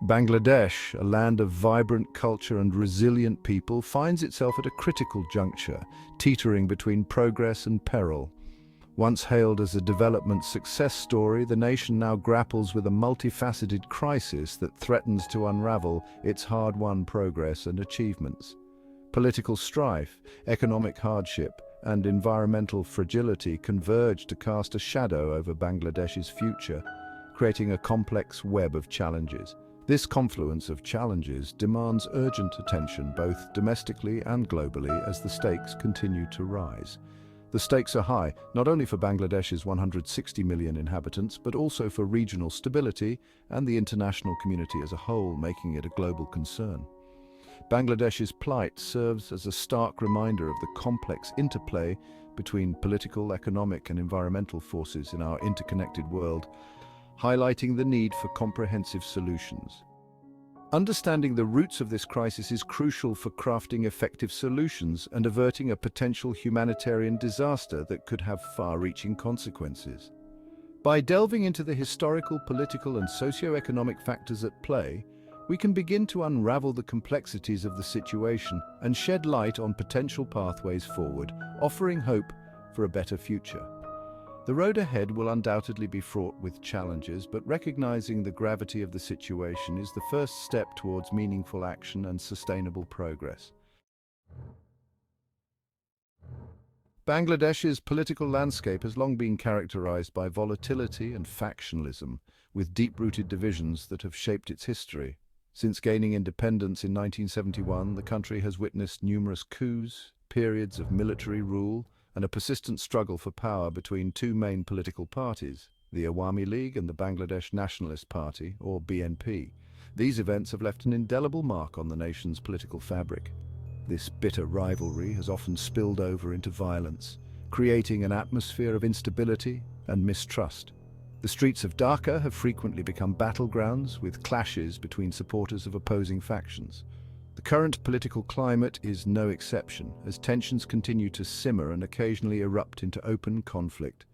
Bangladesh, a land of vibrant culture and resilient people, finds itself at a critical juncture, teetering between progress and peril. Once hailed as a development success story, the nation now grapples with a multifaceted crisis that threatens to unravel its hard-won progress and achievements. Political strife, economic hardship, and environmental fragility converge to cast a shadow over Bangladesh's future, creating a complex web of challenges. This confluence of challenges demands urgent attention both domestically and globally as the stakes continue to rise. The stakes are high, not only for Bangladesh's 160 million inhabitants, but also for regional stability and the international community as a whole, making it a global concern. Bangladesh's plight serves as a stark reminder of the complex interplay between political, economic, and environmental forces in our interconnected world, highlighting the need for comprehensive solutions. Understanding the roots of this crisis is crucial for crafting effective solutions and averting a potential humanitarian disaster that could have far-reaching consequences. By delving into the historical, political, and socio-economic factors at play, we can begin to unravel the complexities of the situation and shed light on potential pathways forward, offering hope for a better future. The road ahead will undoubtedly be fraught with challenges, but recognizing the gravity of the situation is the first step towards meaningful action and sustainable progress. Bangladesh's political landscape has long been characterized by volatility and factionalism, with deep-rooted divisions that have shaped its history. Since gaining independence in 1971, the country has witnessed numerous coups, periods of military rule, and a persistent struggle for power between two main political parties, the Awami League and the Bangladesh Nationalist Party, or BNP. These events have left an indelible mark on the nation's political fabric. This bitter rivalry has often spilled over into violence, creating an atmosphere of instability and mistrust. The streets of Dhaka have frequently become battlegrounds, with clashes between supporters of opposing factions. The current political climate is no exception, as tensions continue to simmer and occasionally erupt into open conflict.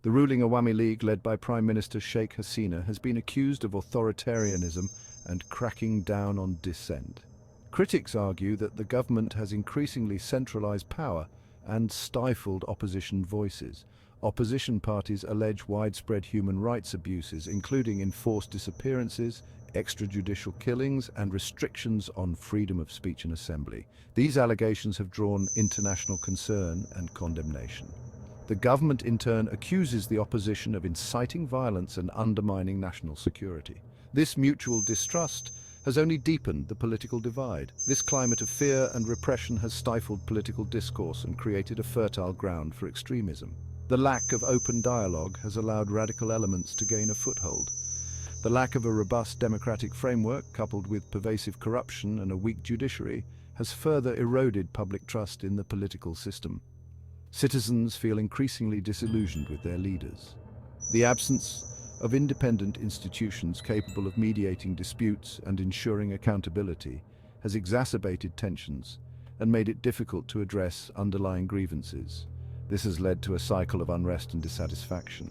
The ruling Awami League, led by Prime Minister Sheikh Hasina, has been accused of authoritarianism and cracking down on dissent. Critics argue that the government has increasingly centralized power and stifled opposition voices. Opposition parties allege widespread human rights abuses, including enforced disappearances, extrajudicial killings, and restrictions on freedom of speech and assembly. These allegations have drawn international concern and condemnation. The government, in turn, accuses the opposition of inciting violence and undermining national security. This mutual distrust has only deepened the political divide. This climate of fear and repression has stifled political discourse and created a fertile ground for extremism. The lack of open dialogue has allowed radical elements to gain a foothold. The lack of a robust democratic framework, coupled with pervasive corruption and a weak judiciary, has further eroded public trust in the political system. Citizens feel increasingly disillusioned with their leaders. The absence of independent institutions capable of mediating disputes and ensuring accountability has exacerbated tensions and made it difficult to address underlying grievances. This has led to a cycle of unrest and dissatisfaction.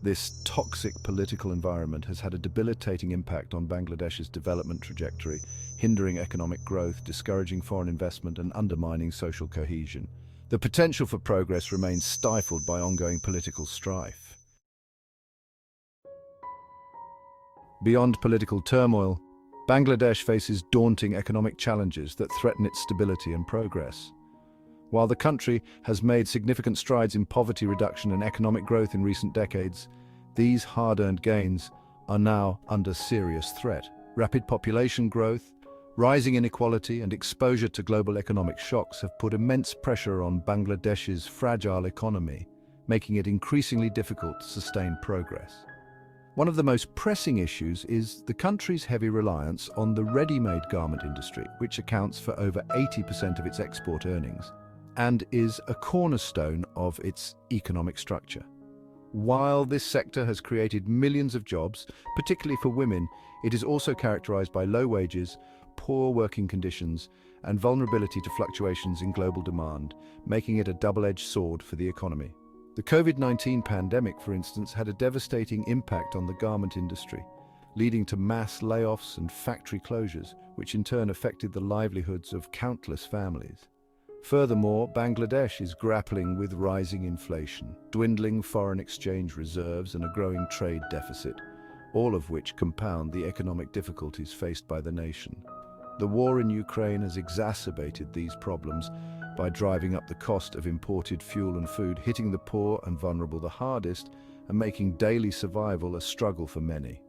This toxic political environment has had a debilitating impact on Bangladesh's development trajectory, hindering economic growth, discouraging foreign investment, and undermining social cohesion. The potential for progress remains stifled by ongoing political strife. Beyond political turmoil, Bangladesh faces daunting economic challenges that threaten its stability and progress. While the country has made significant strides in poverty reduction and economic growth in recent decades, these hard-earned gains are now under serious threat. Rapid population growth, rising inequality, and exposure to global economic shocks have put immense pressure on Bangladesh's fragile economy, making it increasingly difficult to sustain progress. One of the most pressing issues is the country's heavy reliance on the ready-made garment industry, which accounts for over 80% of its export earnings and is a cornerstone of its economic structure. While this sector has created millions of jobs, particularly for women, it is also characterized by low wages, poor working conditions, and vulnerability to fluctuations in global demand, making it a double-edged sword for the economy. The COVID-19 pandemic, for instance, had a devastating impact on the garment industry. leading to mass layoffs and factory closures, which in turn affected the livelihoods of countless families. Furthermore, Bangladesh is grappling with rising inflation, dwindling foreign exchange reserves, and a growing trade deficit, all of which compound the economic difficulties faced by the nation. The war in Ukraine has exacerbated these problems by driving up the cost of imported fuel and food, hitting the poor and vulnerable the hardest, and making daily survival a struggle for many.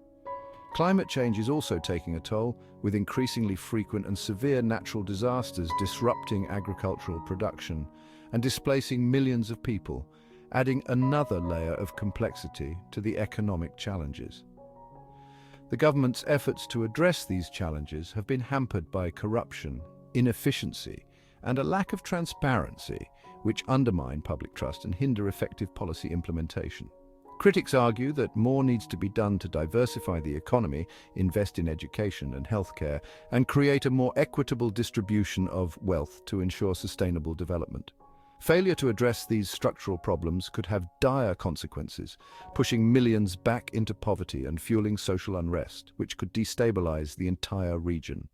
Climate change is also taking a toll, with increasingly frequent and severe natural disasters disrupting agricultural production and displacing millions of people, adding another layer of complexity to the economic challenges. The government's efforts to address these challenges have been hampered by corruption, inefficiency, and a lack of transparency, which undermine public trust and hinder effective policy implementation. Critics argue that more needs to be done to diversify the economy, invest in education and healthcare, and create a more equitable distribution of wealth to ensure sustainable development. Failure to address these structural problems could have dire consequences, pushing millions back into poverty and fueling social unrest, which could destabilize the entire region.